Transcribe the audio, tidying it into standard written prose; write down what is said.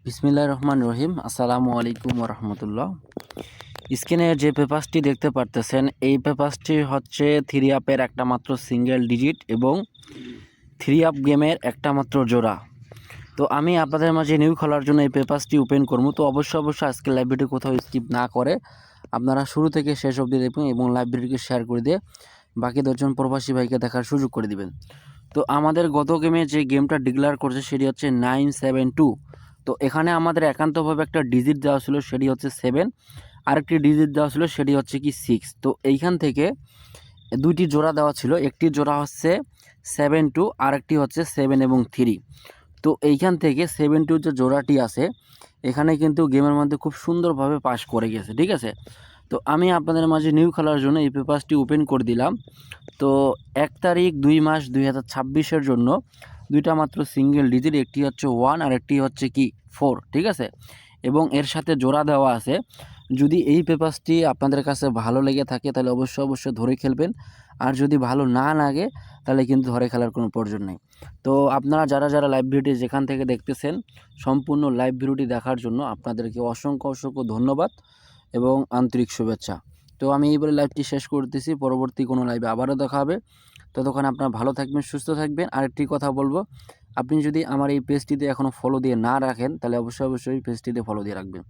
বিসমিল্লাহির রহমানির রহিম। আসসালামু আলাইকুম ওয়া রাহমাতুল্লাহ। স্ক্রিনে যে পেপারসটি দেখতে পারতেছেন, এই পেপারসটি হচ্ছে 3 আপের একটা মাত্র সিঙ্গেল ডিজিট এবং 3 আপ গেমের একটা মাত্র জোড়া। তো আমি আপনাদের মাঝে নিউ খোলার জন্য এই পেপারসটি ওপেন করবো। তো অবশ্যই আজকে লাইভ ভিডিও কোথাও স্কিপ না করে আপনারা শুরু থেকে শেষ অবধি দেখবেন এবং লাইভ ভিডিওকে শেয়ার করে দিয়ে বাকি 10 জন প্রবাসী ভাইকে দেখার সুযোগ করে দিবেন। তো আমাদের গত গেমে যে গেমটা ডিক্লেয়ার করছে সেটি হচ্ছে 972। তো এখানে আমাদের একান্তভাবে একটা ডিজিট দেওয়া ছিল, সেটি হচ্ছে 7, আরেকটি ডিজিট দেওয়া ছিল সেটি হচ্ছে কি 6। তো এইখান থেকে দুইটি জোড়া দেওয়া ছিল, একটি জোড়া হচ্ছে 7-2, আরেকটি হচ্ছে 7 এবং 3। তো এইখান থেকে 7-2 যে জোড়াটি আছে এখানে কিন্তু গেমের মধ্যে খুব সুন্দরভাবে পাস করে গেছে, ঠিক আছে। তো আমি আপনাদের মাঝে নিউ খেলার জন্য এই পেপারসটি ওপেন করে দিলাম। তো 1 তারিখ 2 মাস 2026-এর জন্য দুইটা মাত্র সিঙ্গেল ডিজিট, একটি হচ্ছে 1 আর একটি হচ্ছে কি 4, ঠিক আছে। এবং এর সাথে জোড়া দেওয়া আছে। যদি এই পেপারসটি আপনাদের কাছে ভালো লেগে থাকে তাহলে অবশ্যই ধরে খেলবেন, আর যদি ভালো না লাগে তাহলে কিন্তু ধরে খেলার কোনো প্রয়োজন নেই। তো আপনারা যারা লাইভ ভিডিওটি যেখান থেকে দেখতেছেন সম্পূর্ণ লাইভ ভিডিওটি দেখার জন্য আপনাদেরকে অসংখ্য ধন্যবাদ এবং আন্তরিক শুভেচ্ছা। তো আমি এই বলে লাইভটি শেষ করতেছি, পরবর্তী কোনো লাইভে আবারও দেখা হবে। ততক্ষণ আপনারা ভালো থাকবেন, সুস্থ থাকবেন। আরেকটি কথা বলবো, আপনি যদি আমার এই পেজটিতে এখনও ফলো দিয়ে না রাখেন তাহলে অবশ্যই পেজটিতে ফলো দিয়ে রাখবেন।